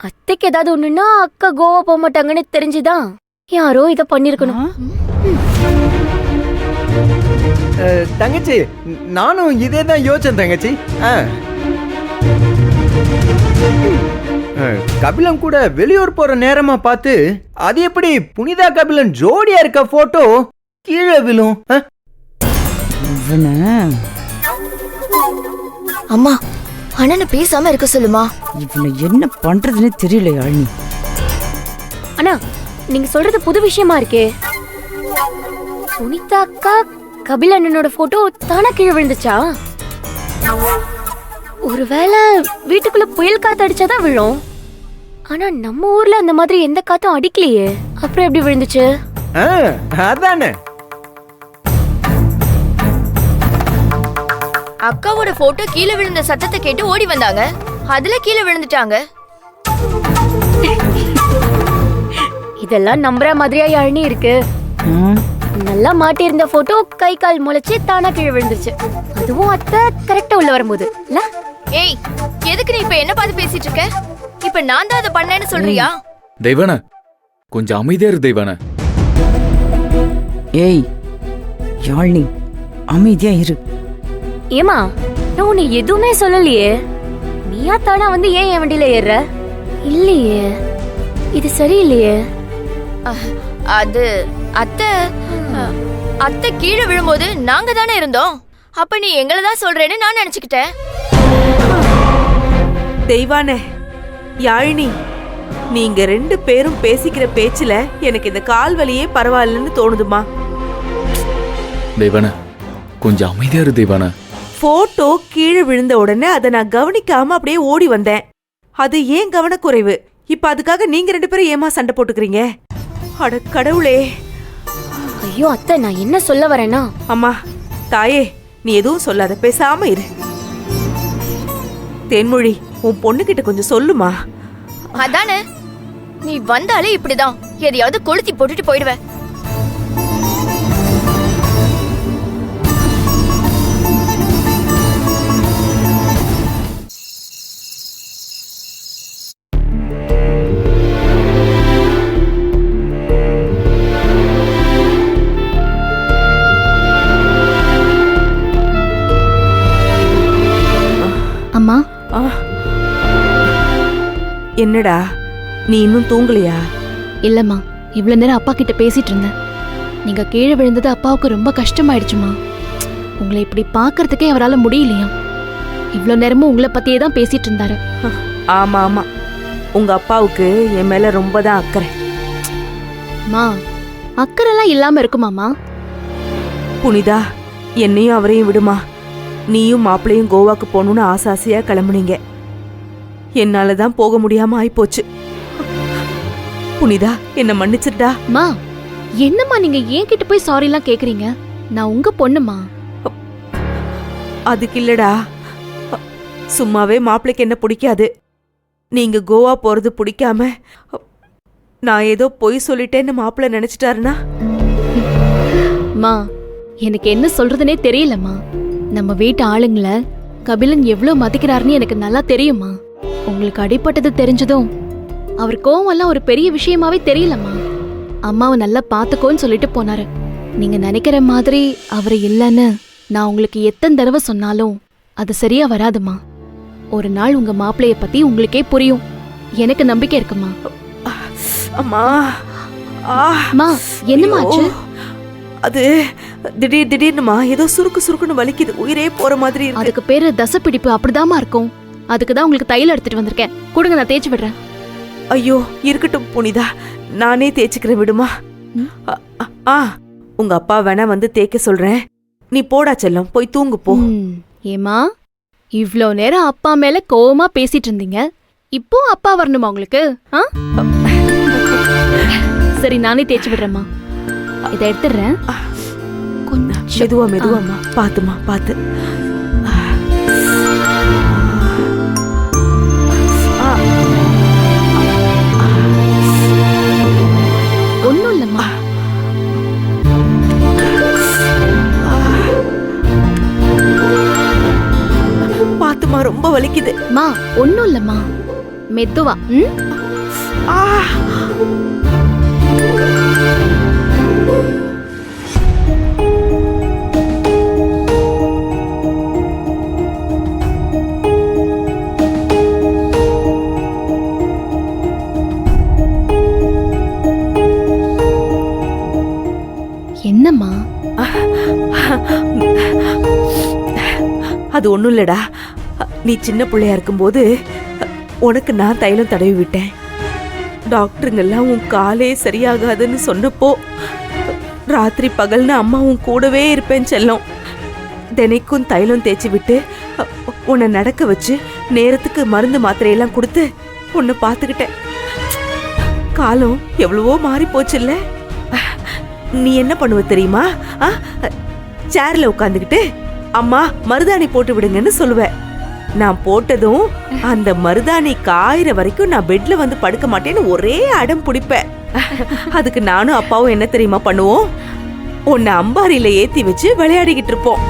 அத்தைக்கு ஏதாவது ஒண்ணுன்னா அக்கா கோவா போக மாட்டாங்கன்னு தெரிஞ்சுதான் யாரோ இத பண்ணிருக்கணும். தங்கச்சி, நானும் இதே தான் யோசிச்சேன் தங்கச்சி. கபிலன் கூட வெளியூர் போற நேரமா பார்த்து அது எப்படி புனிதா கபிலன் ஜோடியா இருக்க போட்டோ கீழே விழும்? அம்மா, அண்ணனை பேசாம இருக்க சொல்லுமா. இவனை என்ன பண்றதுன்னு தெரியல யாழினி. அண்ணா, நீங்க சொல்றது புது விஷயமா இருக்கே. புனிதா அக்கா கபில் அண்ணனோட போட்டோ தானா கீழே விழுந்துச்சா? ஒருவேளை வீட்டுக்குள்ள புயல் காத்து அடிச்சாதான் விழும். ஆனா நம்ம ஊர்ல அந்த மாதிரி எந்த காத்தும் அடிக்கலையே, அப்புறம் எப்படி விழுந்துச்சு? அதானே. அக்காவோட போட்டோ கீழே விழுந்த சத்தத்தை கேட்டு ஓடி வந்தாங்க, அதுல கீழே விழுந்துட்டாங்க. இதெல்லாம் நம்புற மாதிரியா யாழினி இருக்கு? நல்லா மாட்டி இருந்த போட்டோ கை கால் முளைச்சு தானா கீழே விழுந்துச்சு. அதுவும் அத்தை கரெக்டா உள்ள வரும்போது இல்ல? ஏய், எதுக்கு நீ இப்ப என்ன பார்த்து பேசிட்டு இருக்க? இப்ப நான் தான் அதை பண்ணேன்னு சொல்றியா? தெய்வான, கொஞ்சம் அமைதியா இரு தெய்வான. ஏய் யாழினி, அமைதியா இரு. ஏமா, நான் உன்னை எதுவுமே சொல்லலையே. நீயா தானா வந்து ஏன் என் வண்டியில ஏறுற? இல்லையே, இது சரியில்லையே. அது அத்தை கீழே விழும்போது நாங்க தானே இருந்தோம். அப்ப நீ எங்களை தான் சொல்றேன்னு நான் நினைச்சுக்கிட்டேன். தெய்வானே, யாழினி, நீங்க 2 பேரும் பேசிக்கிற பேச்சுல எனக்கு இந்த கால் வலியே பரவாயில்லன்னு தோணுதுமா. தெய்வான, கொஞ்சம் அமைதியா இரு தெய்வான. போட்டோ கீழே விழுந்த உடனே அதை நான் கவனிக்காம அப்படியே ஓடி வந்தேன். அது ஏன் கவனக்குறைவு. இப்ப அதுக்காக நீங்க 2 பேரும் ஏமா சண்டை போட்டுக்கிறீங்க? அட கடவுளே. ஐயோ அத்தை, நான் என்ன சொல்ல வரேன்னா. அம்மா, தாயே, நீ எதுவும் சொல்லாத, பேசாம இரு. தேன்மொழி, உன் பொண்ணுகிட்ட கொஞ்சம் சொல்லுமா. அதானே, நீ வந்தாலே இப்படிதான் எதையாவது கொளுத்தி போட்டுட்டு போயிடுவ. அம்மா. என்னடா, நீ இன்னும் தூங்கலையா? இல்லம்மா, இவ்வளவு நேரம் அப்பா கிட்ட பேசிட்டு இருந்தேன். நீங்க கீழே விழுந்தது அப்பாவுக்கு ரொம்ப கஷ்டமாயிடுச்சுமா. உங்களை இப்படி பாக்குறதுக்கே அவரால் முடியலையா. இவ்வளவு நேரமும் உங்களை பத்தியே தான் பேசிட்டு இருந்தாரு. ஆமா ஆமா, உங்க அப்பாவுக்கு என் மேல ரொம்ப தான் அக்கறை. மா, அக்கறைலாம் இல்லாம இருக்குமாமா? புனிதா, என்னையும் அவரையும் விடுமா. நீயும் மாப்பிளையும் கோவாக்கு போகணும்னு ஆசாசையா கிளம்புனீங்க. என்னாலதான் போக முடியாம ஆயிப்போச்சு. புனிதா, என்ன மன்னிச்சிருடா. மா, என்னம்மா நீங்க ஏன் கிட்ட போய் சாரி எல்லாம் கேக்குறீங்க? நான் உங்க பொண்ணுமா. அதுக்கு இல்லடா, சும்மாவே மாப்பிளைக்கு என்ன பிடிக்காது. நீங்க கோவா போறது பிடிக்காம நான் ஏதோ பொய் சொல்லிட்டேன்னு மாப்பிள்ளை நினைச்சிட்டாருனா? மா, எனக்கு என்ன சொல்றதுனே தெரியலம்மா. நம்ம வீட்டு ஆளுங்களை கபிலன் எவ்வளவு மதிக்கிறாருன்னு எனக்கு நல்லா தெரியுமா. உங்களுக்கு அடிபட்டது தெரிஞ்சதும் அவர் கோவம்லாம் ஒரு பெரிய விஷயமாவே தெரியலம்மா. அம்மாவை நல்லா பாத்துக்கோன்னு சொல்லிட்டு போனாரு. நீங்க நினைக்கிற மாதிரி அவரு இல்லைன்னு நான் உங்களுக்கு எத்தனை தடவை சொன்னாலும் அது சரியா வராதுமா. ஒரு நாள் உங்க மாப்பிள்ளைய பத்தி உங்களுக்கே புரியும். எனக்கு நம்பிக்கை இருக்குமா. அம்மா. மா, என்னமா ஆச்சு? அது திடீர்னுமா ஏதோ சுருக்குன்னு வலிக்குது. உயிரே போற மாதிரி இருக்கு. அதுக்கு பேரு தசப்பிடிப்பு. அப்படிதாமா இருக்கும். அதுக்குதான் உங்களுக்கு தைலம் எடுத்துட்டு வந்திருக்கேன். கொடுங்க, நான் தேய்ச்சி விடுறேன். ஐயோ, இருக்கட்டும் புனிதா, நானே தேய்ச்சிக்கிறேன், விடுமா. உங்க அப்பா வேணா வந்து தேய்க்க சொல்றேன். நீ போடா செல்லம், போய் தூங்கு போ. ஏமா, இவ்ளோ நேரம் அப்பா மேல கோவமா பேசிட்டு இருந்தீங்க. இப்போ அப்பா வரணுமா உங்களுக்கு? சரி, நானே தேய்ச்சி விடுறேம்மா. இதை எடுத்துடுறேன். மெதுவாமா, பாத்துமா, பாத்து. ஒண்ணும் இல்லம்மா. பாத்துமா, ரொம்ப வலிக்குது. மா, ஒண்ணும் இல்லம்மா. மெதுவா ம்? ஆ! என்னம்மா? அது ஒண்ணும் இல்லடா. நீ சின்ன பிள்ளையா இருக்கும்போது உனக்கு நான் தைலம் தடவி விட்டேன். டாக்டருங்கெல்லாம் உன் காலே சரியாகாதுன்னு சொன்னப்போ ராத்திரி பகல்னு அம்மா உன் கூடவே இருப்பேன் செல்லம். தினைக்கும் தைலம் தேய்ச்சி விட்டு உன்னை நடக்க வச்சு நேரத்துக்கு மருந்து மாத்திரையெல்லாம் கொடுத்து உன்னை பார்த்துக்கிட்டேன். காலம் எவ்வளவோ மாறி போச்சுல்ல. நீ என்ன பண்ணுவ தெரியுமா? சேர்ல உட்காந்துக்கிட்டு அம்மா மருதாணி போட்டு விடுங்கன்னு சொல்லுவ. நான் போட்டதும் அந்த மருதாணி காயிற வரைக்கும் நான் பெட்ல வந்து படுக்க மாட்டேன்னு ஒரே அடம் பிடிப்பேன். அதுக்கு நானும் அப்பாவும் என்ன தெரியுமா பண்ணுவோம்? உன்னை அம்பாரியில ஏத்தி வச்சு விளையாடிக்கிட்டு இருப்போம்.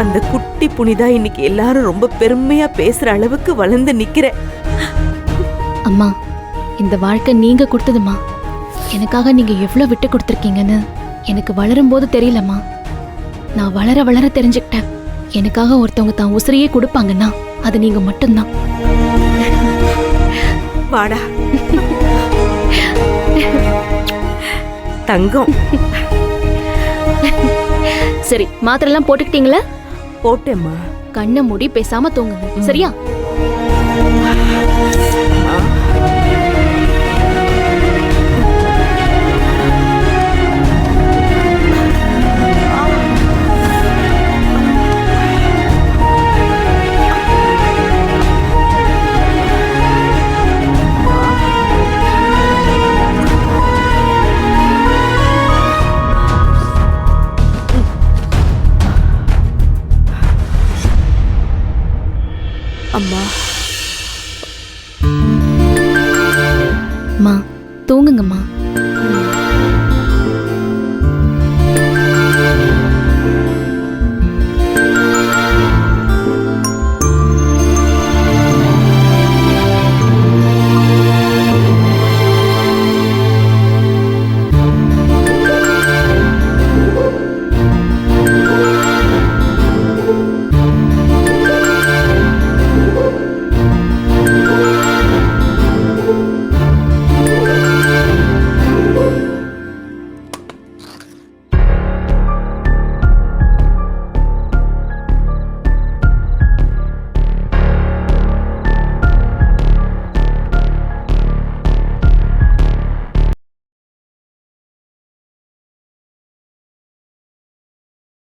அந்த குட்டி புனிதா இன்னைக்கு எல்லாரும் ரொம்ப பெருமையா பேசுற அளவுக்கு வளர்ந்து நிக்கிற. அம்மா, இந்த வாழ்க்கை நீங்க கொடுத்ததுமா. எனக்காக நீங்க எவ்வளவு விட்டு கொடுத்துருக்கீங்கன்னு எனக்கு வளரும் போது தெரியலம்மா. நான் வளர வளர தெரிஞ்சுக்கிட்டேன். எனக்காக ஒருத்தவங்க தான் உசிரியே கொடுப்பாங்கன்னா அது நீங்க மட்டும்தான். வாடா தங்கம். சரி, மாத்திரை எல்லாம் போட்டுக்கிட்டீங்களா? போட்டேம்மா. கண்ணை மூடி பேசாம தூங்குங்க, சரியா? அம்மா, அம்மா, தூங்குங்கம்மா.